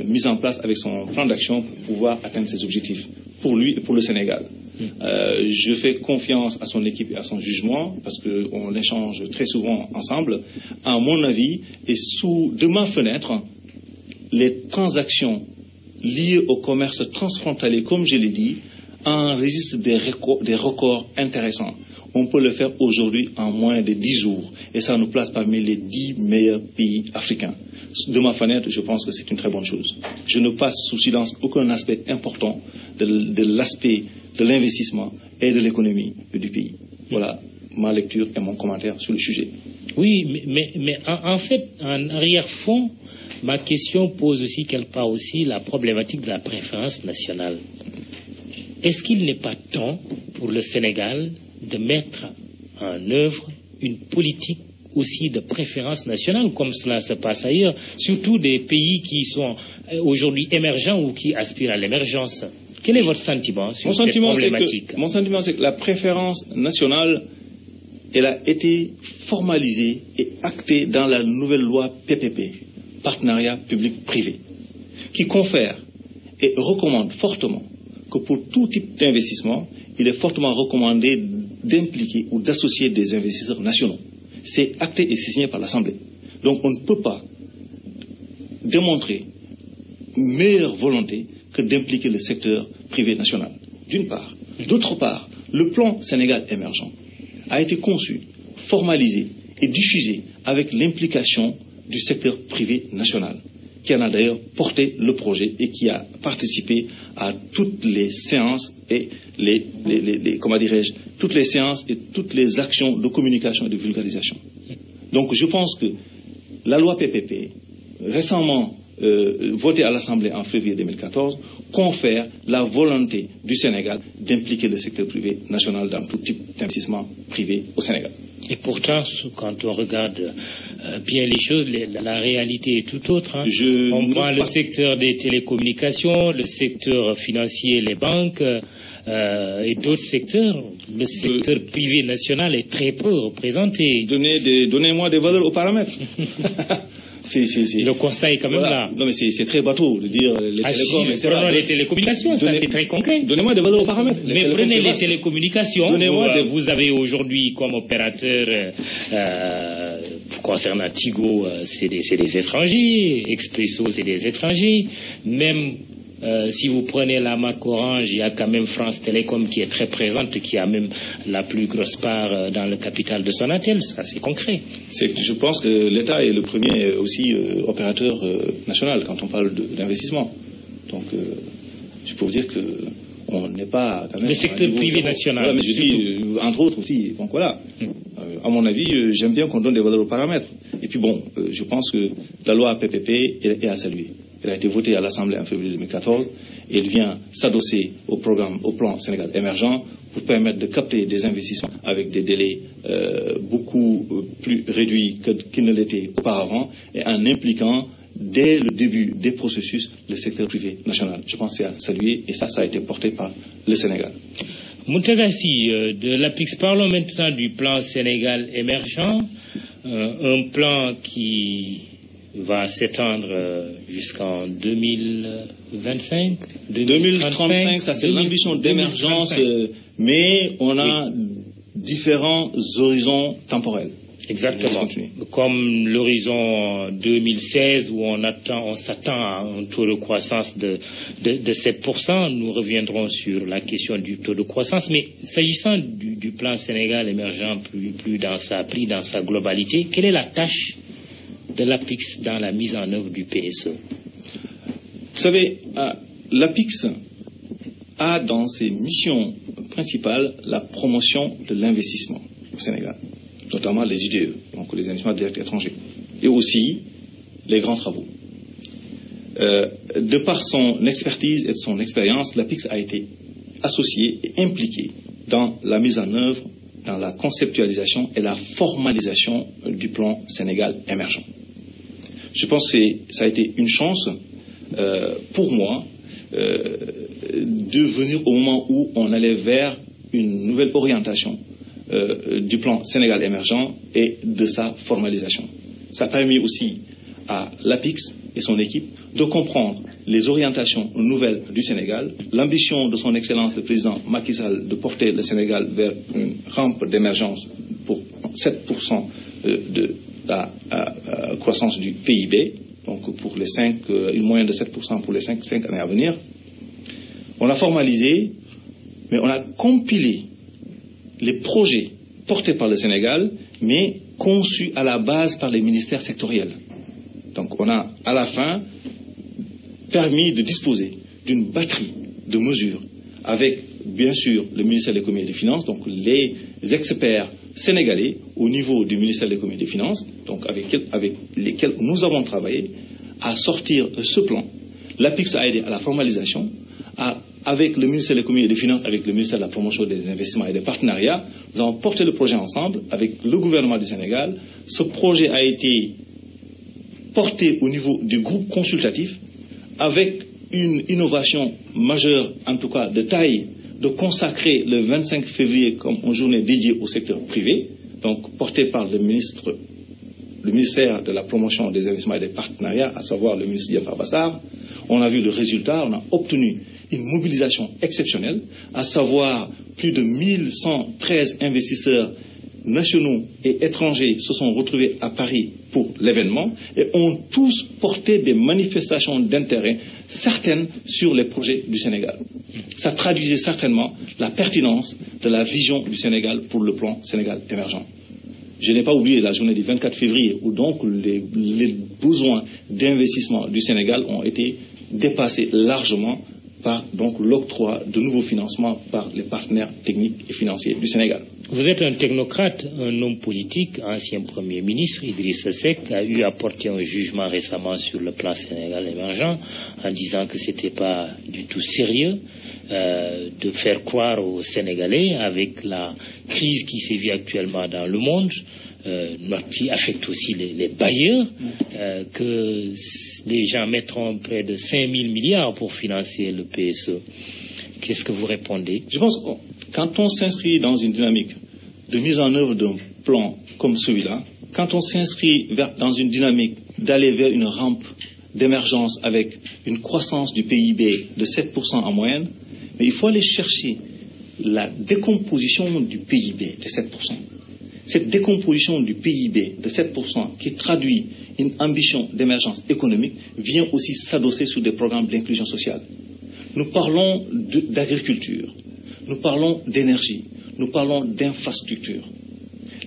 mis en place avec son plan d'action pour pouvoir atteindre ses objectifs, pour lui et pour le Sénégal. Je fais confiance à son équipe et à son jugement, parce qu'on échange très souvent ensemble. À mon avis, et de ma fenêtre, les transactions liées au commerce transfrontalier, comme je l'ai dit, enregistrent des records intéressants. On peut le faire aujourd'hui en moins de 10 jours. Et ça nous place parmi les 10 meilleurs pays africains. De ma fenêtre, je pense que c'est une très bonne chose. Je ne passe sous silence aucun aspect important de l'aspect de l'investissement et de l'économie du pays. Voilà ma lecture et mon commentaire sur le sujet. Oui, mais en fait, en arrière-fond, ma question pose aussi quelque part aussi la problématique de la préférence nationale. Est-ce qu'il n'est pas temps pour le Sénégal de mettre en œuvre une politique aussi de préférence nationale, comme cela se passe ailleurs, surtout des pays qui sont aujourd'hui émergents ou qui aspirent à l'émergence? Quel est votre sentiment sur cette problématique? Mon sentiment, c'est que la préférence nationale, elle a été formalisée et actée dans la nouvelle loi PPP, Partenariat public-privé, qui confère et recommande fortement que pour tout type d'investissement, il est fortement recommandé d'impliquer ou d'associer des investisseurs nationaux. C'est acté et signé par l'Assemblée. Donc on ne peut pas démontrer meilleure volonté que d'impliquer le secteur privé national, d'une part. D'autre part, le plan Sénégal émergent a été conçu, formalisé et diffusé avec l'implication du secteur privé national, qui en a d'ailleurs porté le projet et qui a participé à toutes les séances et toutes les séances et toutes les actions de communication et de vulgarisation. Donc je pense que la loi PPP, récemment votée à l'Assemblée en février 2014, confère la volonté du Sénégal d'impliquer le secteur privé national dans tout type d'investissement privé au Sénégal. Et pourtant, quand on regarde bien les choses, la réalité est tout autre. Hein. On prend le secteur des télécommunications, le secteur financier, les banques et d'autres secteurs. Le secteur privé national est très peu représenté. Donnez-moi des valeurs aux paramètres. Le constat est quand même là. Non, mais c'est très bateau de dire les télécoms, etc. Prenons les télécommunications, ça c'est très concret. Donnez-moi des valeurs aux paramètres. Mais prenez les télécommunications. Vous avez aujourd'hui comme opérateur, concernant Tigo, c'est des étrangers. Expresso, c'est des étrangers. Même si vous prenez la marque Orange, il y a quand même France Télécom qui est très présente, qui a même la plus grosse part dans le capital de Sonatel. Ça, c'est concret. Je pense que l'État est le premier aussi opérateur national quand on parle d'investissement. Donc, je peux vous dire qu'on n'est pas quand même... Le secteur privé national. Voilà, mais je dis, entre autres aussi. Donc voilà. À mon avis, j'aime bien qu'on donne des valeurs aux paramètres. Et puis bon, je pense que la loi PPP est à saluer. Elle a été votée à l'Assemblée en février 2014 et elle vient s'adosser au plan Sénégal émergent pour permettre de capter des investissements avec des délais beaucoup plus réduits qu'ils ne l'étaient auparavant et en impliquant dès le début des processus le secteur privé national. Je pense que c'est à saluer et ça a été porté par le Sénégal. Mountaga Sy, de l'APIX, parlons maintenant du plan Sénégal émergent, un plan qui va s'étendre jusqu'en 2025, 2035, ça c'est l'ambition d'émergence, mais on a différents horizons temporels. Exactement. Comme l'horizon 2016 où on s'attend à un taux de croissance de 7%. Nous reviendrons sur la question du taux de croissance. Mais s'agissant du plan Sénégal émergent plus dans sa globalité, quelle est la tâche de l'APIX dans la mise en œuvre du PSE? Vous savez, l'APIX a dans ses missions principales la promotion de l'investissement au Sénégal, notamment les IDE, donc les investissements directs étrangers, et aussi les grands travaux. De par son expertise et de son expérience, l'APIX a été associé et impliqué dans la mise en œuvre, dans la conceptualisation et la formalisation du plan Sénégal émergent. Je pense que ça a été une chance pour moi de venir au moment où on allait vers une nouvelle orientation du plan Sénégal émergent et de sa formalisation. Ça a permis aussi à l'APIX et son équipe de comprendre les orientations nouvelles du Sénégal, l'ambition de son Excellence le Président Macky Sall de porter le Sénégal vers une rampe d'émergence pour 7% de la croissance du PIB, donc pour les une moyenne de 7% pour les 5 années à venir. On a formalisé, mais on a compilé les projets portés par le Sénégal, mais conçus à la base par les ministères sectoriels. Donc on a à la fin permis de disposer d'une batterie de mesures avec bien sûr le ministère de l'économie et des finances, donc les experts sénégalais au niveau du ministère de l'économie et des finances, donc avec lesquels nous avons travaillé à sortir ce plan. L'APIX a aidé à la formalisation, avec le ministère de l'économie et des finances, avec le ministère de la promotion des investissements et des partenariats. Nous avons porté le projet ensemble avec le gouvernement du Sénégal. Ce projet a été porté au niveau du groupe consultatif avec une innovation majeure, en tout cas de taille, de consacrer le 25 février comme une journée dédiée au secteur privé, donc porté par le ministère de la promotion des investissements et des partenariats, à savoir le ministre Diène Farba Sarr. On a vu le résultat, on a obtenu une mobilisation exceptionnelle, à savoir plus de 1113 investisseurs nationaux et étrangers se sont retrouvés à Paris pour l'événement et ont tous porté des manifestations d'intérêt certaines sur les projets du Sénégal. Ça traduisait certainement la pertinence de la vision du Sénégal pour le plan Sénégal émergent. Je n'ai pas oublié la journée du 24 février où donc les besoins d'investissement du Sénégal ont été dépassés largement par donc l'octroi de nouveaux financements par les partenaires techniques et financiers du Sénégal. Vous êtes un technocrate, un homme politique, ancien Premier ministre. Idrissa Seck a eu à porter un jugement récemment sur le plan Sénégal émergent en disant que ce n'était pas du tout sérieux de faire croire aux Sénégalais avec la crise qui sévit actuellement dans le monde, qui affecte aussi les bailleurs, que les gens mettront près de 5 000 milliards pour financer le PSE. Qu'est-ce que vous répondez? Je pense que quand on s'inscrit dans une dynamique de mise en œuvre d'un plan comme celui-là, quand on s'inscrit dans une dynamique d'aller vers une rampe d'émergence avec une croissance du PIB de 7% en moyenne, mais il faut aller chercher la décomposition du PIB de 7%. Cette décomposition du PIB de 7% qui traduit une ambition d'émergence économique vient aussi s'adosser sur des programmes d'inclusion sociale. Nous parlons d'agriculture, nous parlons d'énergie, nous parlons d'infrastructure.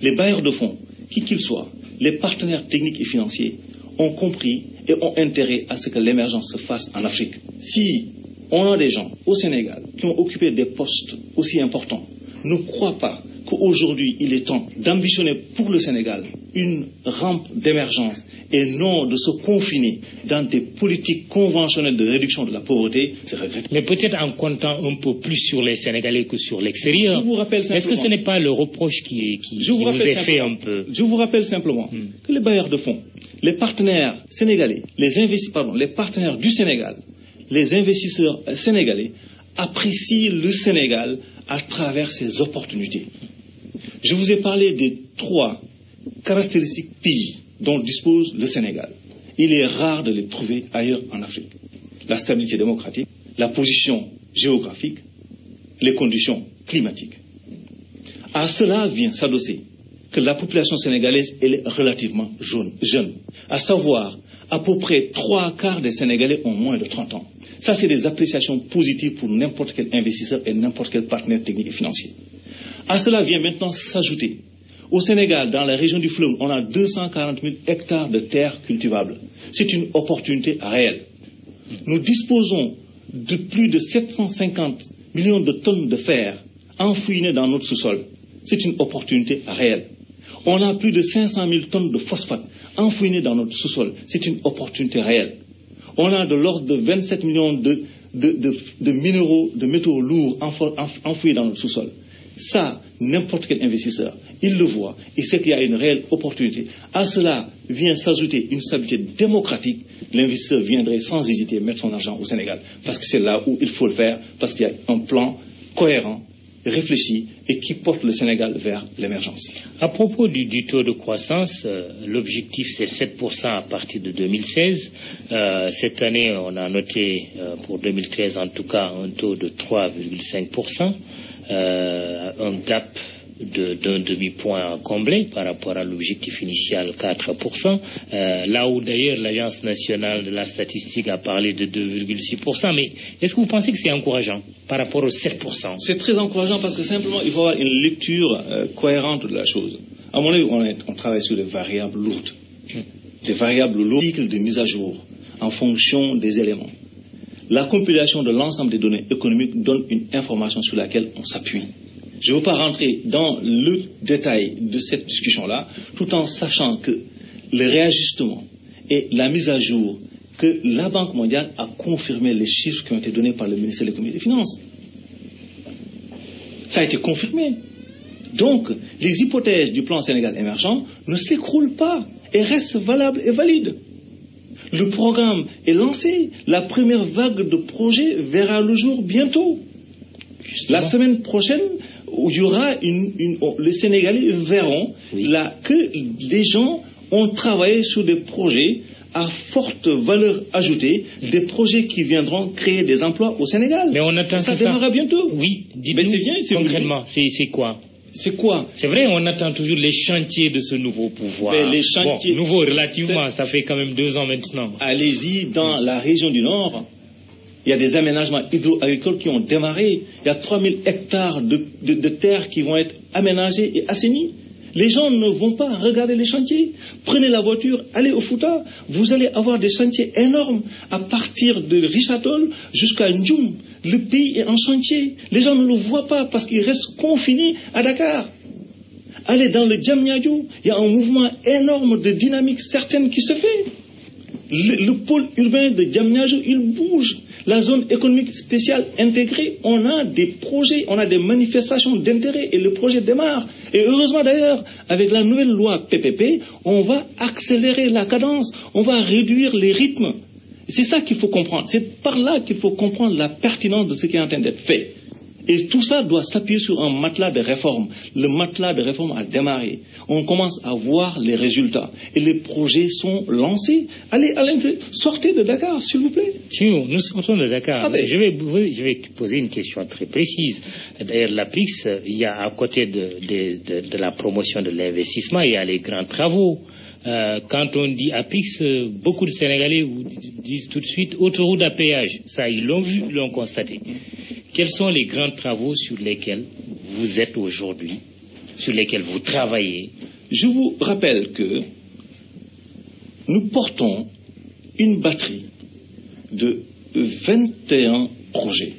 Les bailleurs de fonds, qui qu'ils soient, les partenaires techniques et financiers, ont compris et ont intérêt à ce que l'émergence se fasse en Afrique. Si on a des gens au Sénégal qui ont occupé des postes aussi importants, ne croient pas qu'aujourd'hui il est temps d'ambitionner pour le Sénégal une rampe d'émergence et non de se confiner dans des politiques conventionnelles de réduction de la pauvreté, c'est regrettable. Mais peut-être en comptant un peu plus sur les Sénégalais que sur l'extérieur. Est-ce que ce n'est pas le reproche qui vous est fait un peu? Je vous rappelle simplement que les bailleurs de fonds, les partenaires sénégalais, les partenaires du Sénégal, les investisseurs sénégalais apprécient le Sénégal à travers ses opportunités. Je vous ai parlé des 3 caractéristiques pays dont dispose le Sénégal. Il est rare de les trouver ailleurs en Afrique. La stabilité démocratique, la position géographique, les conditions climatiques. À cela vient s'adosser que la population sénégalaise elle est relativement jeune. À savoir, à peu près 3/4 des Sénégalais ont moins de 30 ans. Ça, c'est des appréciations positives pour n'importe quel investisseur et n'importe quel partenaire technique et financier. À cela vient maintenant s'ajouter. Au Sénégal, dans la région du fleuve, on a 240 000 hectares de terres cultivables. C'est une opportunité réelle. Nous disposons de plus de 750 millions de tonnes de fer enfouies dans notre sous-sol. C'est une opportunité réelle. On a plus de 500 000 tonnes de phosphate enfouies dans notre sous-sol. C'est une opportunité réelle. On a de l'ordre de 27 millions de minéraux, de métaux lourds enfouis dans notre sous-sol. Ça, n'importe quel investisseur, il le voit et sait qu'il y a une réelle opportunité. À cela vient s'ajouter une stabilité démocratique. L'investisseur viendrait sans hésiter mettre son argent au Sénégal parce que c'est là où il faut le faire, parce qu'il y a un plan cohérent, réfléchi et qui porte le Sénégal vers l'émergence. À propos du taux de croissance, l'objectif c'est 7% à partir de 2016. Cette année, on a noté pour 2013 en tout cas un taux de 3,5%. Un gap d'un demi-point à combler par rapport à l'objectif initial 4%, là où d'ailleurs l'Agence nationale de la statistique a parlé de 2,6%. Mais est-ce que vous pensez que c'est encourageant par rapport aux 7%? C'est très encourageant parce que simplement il faut avoir une lecture cohérente de la chose. À mon avis, on travaille sur des variables lourdes. Des variables lourdes, cycle de mise à jour en fonction des éléments. La compilation de l'ensemble des données économiques donne une information sur laquelle on s'appuie. Je ne veux pas rentrer dans le détail de cette discussion-là, tout en sachant que le réajustement et la mise à jour, que la Banque mondiale a confirmé les chiffres qui ont été donnés par le ministère de l'Économie et des Finances. Ça a été confirmé. Donc, les hypothèses du plan Sénégal émergent ne s'écroulent pas et restent valables et valides. Le programme est lancé. La première vague de projets verra le jour bientôt. La semaine prochaine, où il y aura les Sénégalais verront que les gens ont travaillé sur des projets à forte valeur ajoutée, des projets qui viendront créer des emplois au Sénégal. Mais on attend ça. Ça démarrera bientôt. Oui, dites-nous concrètement, c'est quoi? C'est quoi? C'est vrai, on attend toujours les chantiers de ce nouveau pouvoir. Mais les chantiers... Bon, nouveau relativement, ça fait quand même 2 ans maintenant. Allez-y dans la région du Nord. Il y a des aménagements hydro-agricoles qui ont démarré. Il y a 3000 hectares de terres qui vont être aménagés et assainis. Les gens ne vont pas regarder les chantiers. Prenez la voiture, allez au Fouta. Vous allez avoir des chantiers énormes à partir de Richard-Toll jusqu'à Ndjoum. Le pays est en chantier. Les gens ne le voient pas parce qu'ils restent confinés à Dakar. Allez dans le Diamniadio. Il y a un mouvement énorme de dynamique certaine qui se fait. Le pôle urbain de Diamniadio, il bouge. La zone économique spéciale intégrée, on a des projets, on a des manifestations d'intérêt et le projet démarre. Et heureusement d'ailleurs, avec la nouvelle loi PPP, on va accélérer la cadence, on va réduire les rythmes. C'est ça qu'il faut comprendre. C'est par là qu'il faut comprendre la pertinence de ce qui est en train d'être fait. Et tout ça doit s'appuyer sur un matelas de réforme. Le matelas de réforme a démarré. On commence à voir les résultats. Et les projets sont lancés. Allez à l'intérieur. Sortez de Dakar, s'il vous plaît. Nous sortons de Dakar. Je vais poser une question très précise. D'ailleurs, l'APIX, il y a à côté de la promotion de l'investissement, il y a les grands travaux. Quand on dit APIX, beaucoup de Sénégalais vous disent tout de suite autoroute à péage. Ça, ils l'ont vu, l'ont constaté. Quels sont les grands travaux sur lesquels vous êtes aujourd'hui, sur lesquels vous travaillez? Je vous rappelle que nous portons une batterie de 21 projets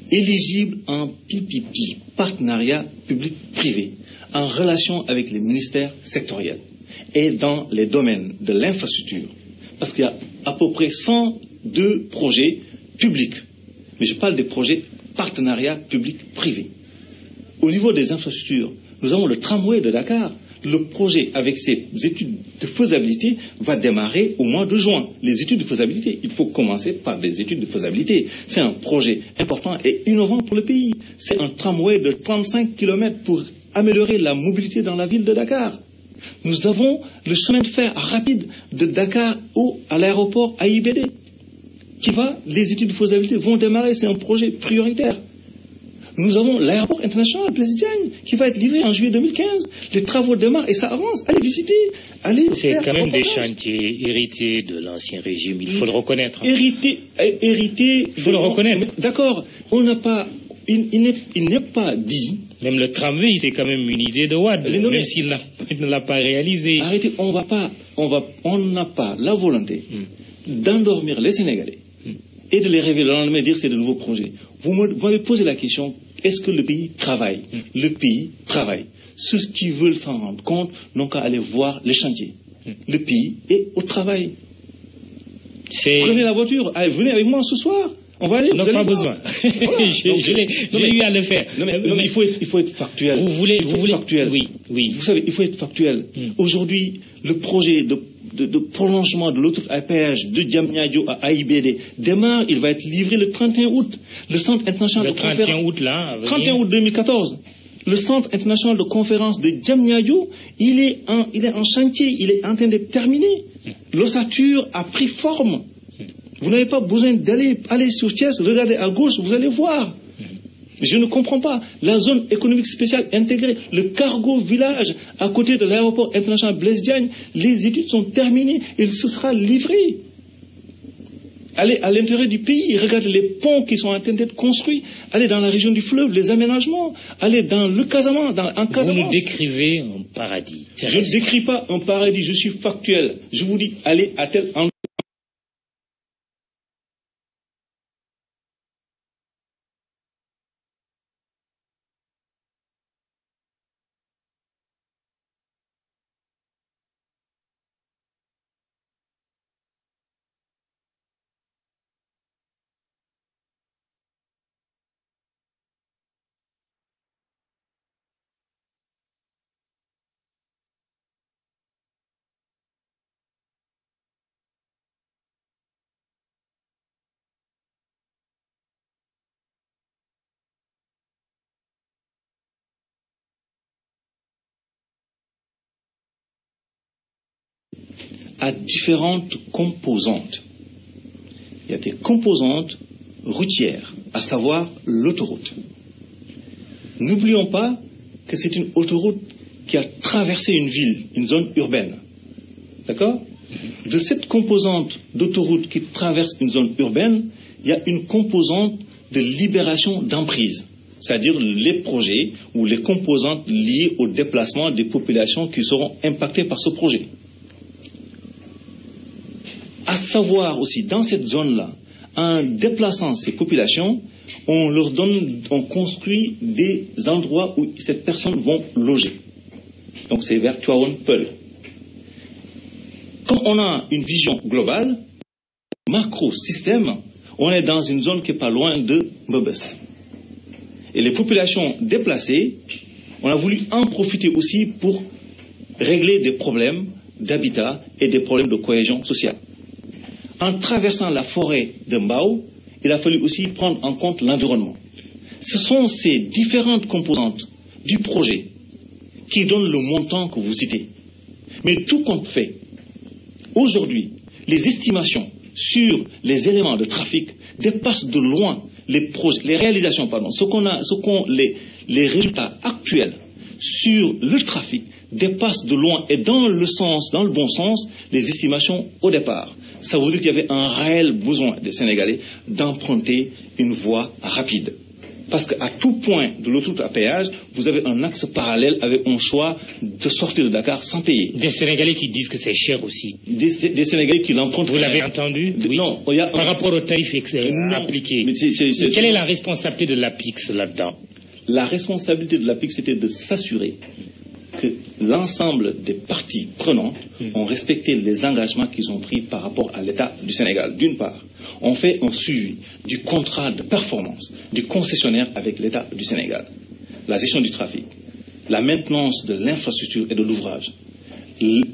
éligibles en PPP, partenariat public-privé, en relation avec les ministères sectoriels. est dans les domaines de l'infrastructure. Parce qu'il y a à peu près 102 projets publics. Mais je parle des projets partenariats publics-privés. Au niveau des infrastructures, nous avons le tramway de Dakar. Le projet, avec ses études de faisabilité, va démarrer au mois de juin. Les études de faisabilité, il faut commencer par des études de faisabilité. C'est un projet important et innovant pour le pays. C'est un tramway de 35 km pour améliorer la mobilité dans la ville de Dakar. Nous avons le chemin de fer rapide de Dakar à l'aéroport AIBD. Les études de faisabilité vont démarrer, c'est un projet prioritaire. Nous avons l'aéroport international Blaise Diagne qui va être livré en juillet 2015. Les travaux démarrent et ça avance. Allez visiter. C'est quand même des chantiers hérités de l'ancien régime, il faut le reconnaître. Hérité, il faut le reconnaître. D'accord, il n'est pas dit. Même le tramway, c'est quand même une idée de Wade, même s'il ne l'a pas réalisé. Arrêtez, on n'a pas la volonté d'endormir les Sénégalais et de les réveiller le lendemain et dire c'est de nouveaux projets. Vous m'avez posé la question, est-ce que le pays travaille? Le pays travaille. Ceux qui veulent s'en rendre compte n'ont qu'à aller voir les chantiers. Le pays est au travail. Prenez la voiture, allez, venez avec moi ce soir. On va aller. Non, pas besoin. Voilà. J'ai eu à le faire. Mais il faut être factuel. Vous voulez factuel. Oui. Vous savez, il faut être factuel. Aujourd'hui, le projet de prolongement de l'autoroute à péage de Diamniadio à AIBD démarre, il va être livré le 31 août. Le centre international de conférence. 31 août là. 31 août 2014. Le centre international de conférence de Diamniadio, il est en chantier, il est en train d'être terminé. L'ossature a pris forme. Vous n'avez pas besoin aller sur Thiès, regardez à gauche, vous allez voir. Je ne comprends pas. La zone économique spéciale intégrée, le cargo village à côté de l'aéroport international Blaise Diagne, les études sont terminées, il se sera livré. Allez à l'intérieur du pays, regardez les ponts qui sont en train d'être construits, allez dans la région du fleuve, les aménagements, allez dans le Casamance, en Casamance. Vous nous décrivez un paradis. Je ne décris pas un paradis, je suis factuel. Je vous dis, allez à tel endroit. À différentes composantes. Il y a des composantes routières, à savoir l'autoroute. N'oublions pas que c'est une autoroute qui a traversé une ville, une zone urbaine. D'accord? De cette composante d'autoroute qui traverse une zone urbaine, il y a une composante de libération d'emprise. C'est-à-dire les projets ou les composantes liées au déplacement des populations qui seront impactées par ce projet. À savoir aussi, dans cette zone-là, en déplaçant ces populations, on construit des endroits où ces personnes vont loger. Donc c'est vers Tivaouane Peulh. Comme on a une vision globale, macro-système, on est dans une zone qui n'est pas loin de Mbebes. Et les populations déplacées, on a voulu en profiter aussi pour régler des problèmes d'habitat et des problèmes de cohésion sociale. En traversant la forêt de Mbao, il a fallu aussi prendre en compte l'environnement. Ce sont ces différentes composantes du projet qui donnent le montant que vous citez. Mais tout compte fait, aujourd'hui, les estimations sur les éléments de trafic dépassent de loin les réalisations, les résultats actuels sur le trafic dépassent de loin et dans le bon sens, les estimations au départ. Ça veut dire qu'il y avait un réel besoin des Sénégalais d'emprunter une voie rapide. Parce qu'à tout point de l'autoroute à péage, vous avez un axe parallèle avec un choix de sortir de Dakar sans payer. Des Sénégalais qui disent que c'est cher aussi. Des Sénégalais qui l'empruntent. Vous l'avez entendu? Oui. Non. Par rapport au tarif appliqué. Quelle est la responsabilité de l'APIX là-dedans? La responsabilité de l'APIX, c'était de s'assurer que l'ensemble des parties prenantes ont respecté les engagements qu'ils ont pris par rapport à l'État du Sénégal. D'une part, on fait un suivi du contrat de performance du concessionnaire avec l'État du Sénégal, la gestion du trafic, la maintenance de l'infrastructure et de l'ouvrage,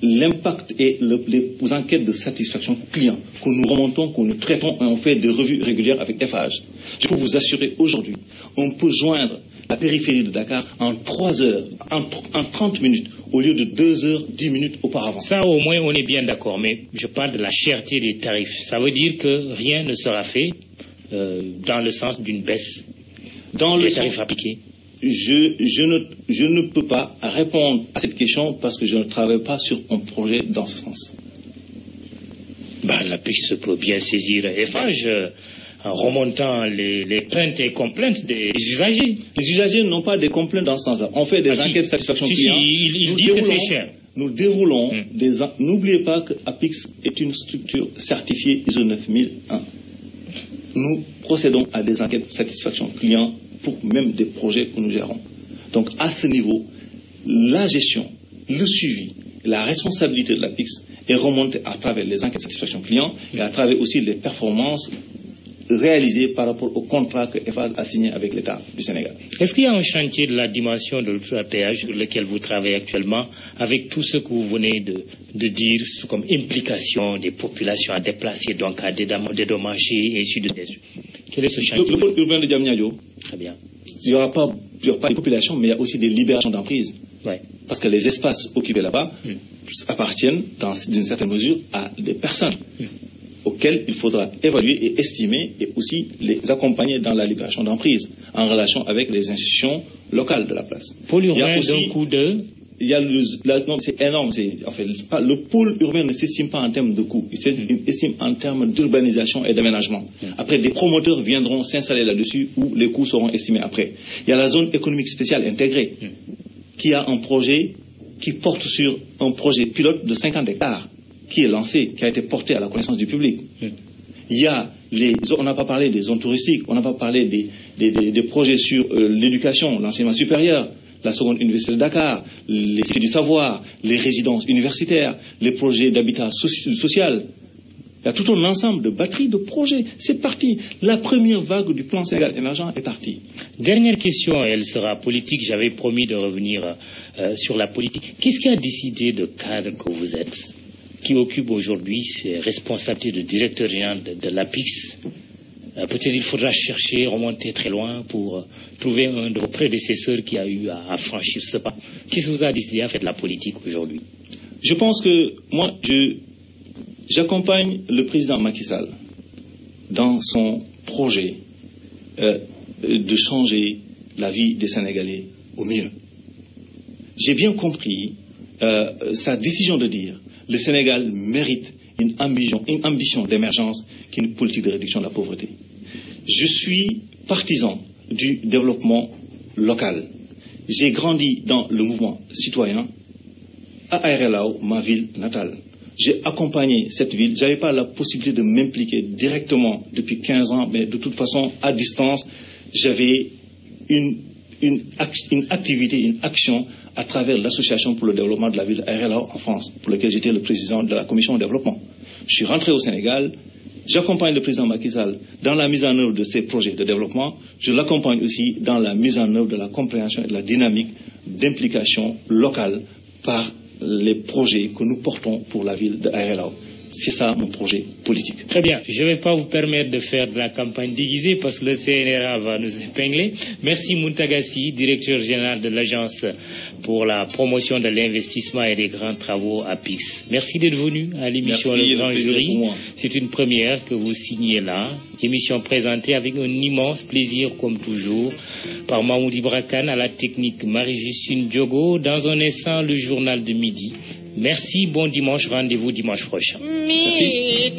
l'impact et les enquêtes de satisfaction client que nous remontons, que nous traitons et on fait des revues régulières avec FH. Je peux vous assurer aujourd'hui, on peut joindre la périphérie de Dakar en 3 heures, en 30 minutes, au lieu de 2 heures, 10 minutes auparavant. Ça, au moins, on est bien d'accord, mais je parle de la cherté des tarifs. Ça veut dire que rien ne sera fait dans le sens d'une baisse des tarifs appliqués. Je ne peux pas répondre à cette question parce que je ne travaille pas sur un projet dans ce sens. La PIX peut bien saisir FH en remontant les plaintes et complaintes des usagers. Les usagers n'ont pas des complaintes dans ce sens-là. On fait des enquêtes de satisfaction client. Ils disent que c'est cher. Nous déroulons N'oubliez pas que APIX est une structure certifiée ISO 9001. Nous procédons à des enquêtes de satisfaction client pour même des projets que nous gérons. Donc à ce niveau, la gestion, le suivi, la responsabilité de l'APIX est remontée à travers les enquêtes de satisfaction client et à travers aussi les performances réalisées par rapport au contrat que EFAS a signé avec l'État du Sénégal. Est-ce qu'il y a un chantier de la dimension de l'autoroute à péage sur lequel vous travaillez actuellement, avec tout ce que vous venez de dire comme implication des populations à déplacer, donc à dédommager et ainsi de suite? Quel est ce chantier? Le pôle urbain de Diamniadio. Très bien. Il n'y aura pas de population, mais il y a aussi des libérations d'emprise. Ouais. Parce que les espaces occupés là-bas appartiennent, dans d'une certaine mesure, à des personnes auxquelles il faudra évaluer et estimer et aussi les accompagner dans la libération d'emprise en relation avec les institutions locales de la place. Pôle urbain d'un coup de... c'est énorme. Le pôle urbain ne s'estime pas en termes de coût, il s'estime en termes d'urbanisation et d'aménagement. Après, des promoteurs viendront s'installer là-dessus où les coûts seront estimés après. Il y a la zone économique spéciale intégrée qui a un projet qui porte sur un projet pilote de 50 hectares qui est lancé, qui a été porté à la connaissance du public. Il y a on n'a pas parlé des zones touristiques, on n'a pas parlé des projets sur l'éducation, l'enseignement supérieur, la seconde université de Dakar, les cités du savoir, les résidences universitaires, les projets d'habitat social. Il y a tout un ensemble de batteries de projets. C'est parti. La première vague du plan Sénégal émergent est partie. Dernière question, elle sera politique. J'avais promis de revenir sur la politique. Qu'est-ce qui a décidé de cadre que vous êtes, qui occupe aujourd'hui ces responsabilités de directeur général de l'APIX? Peut-être il faudra chercher, remonter très loin pour trouver un de vos prédécesseurs qui a eu à franchir ce pas. Qu'est-ce que vous a décidé à faire de la politique aujourd'hui? Je pense que moi, j'accompagne le président Macky Sall dans son projet de changer la vie des Sénégalais au mieux. J'ai bien compris sa décision de dire le Sénégal mérite une ambition d'émergence qu'une politique de réduction de la pauvreté. Je suis partisan du développement local. J'ai grandi dans le mouvement citoyen à Aérelao, ma ville natale. J'ai accompagné cette ville. Je n'avais pas la possibilité de m'impliquer directement depuis 15 ans, mais de toute façon, à distance, j'avais une activité, une action à travers l'association pour le développement de la ville Aérelao en France, pour laquelle j'étais le président de la commission de développement. Je suis rentré au Sénégal, j'accompagne le président Macky Sall dans la mise en œuvre de ces projets de développement. Je l'accompagne aussi dans la mise en œuvre de la compréhension et de la dynamique d'implication locale par les projets que nous portons pour la ville de Aérelao. C'est ça mon projet politique. Très bien. Je ne vais pas vous permettre de faire de la campagne déguisée parce que le CNRA va nous épingler. Merci Mountaga Sy, directeur général de l'Agence pour la promotion de l'investissement et des grands travaux APIX. Merci d'être venu à l'émission Le Grand Jury. C'est une première que vous signez là. Émission présentée avec un immense plaisir comme toujours par Mahmoud Ibra Kane, à la technique Marie-Justine Diogo. Dans un instant, le journal de midi. Merci, bon dimanche, rendez-vous dimanche prochain. Merci.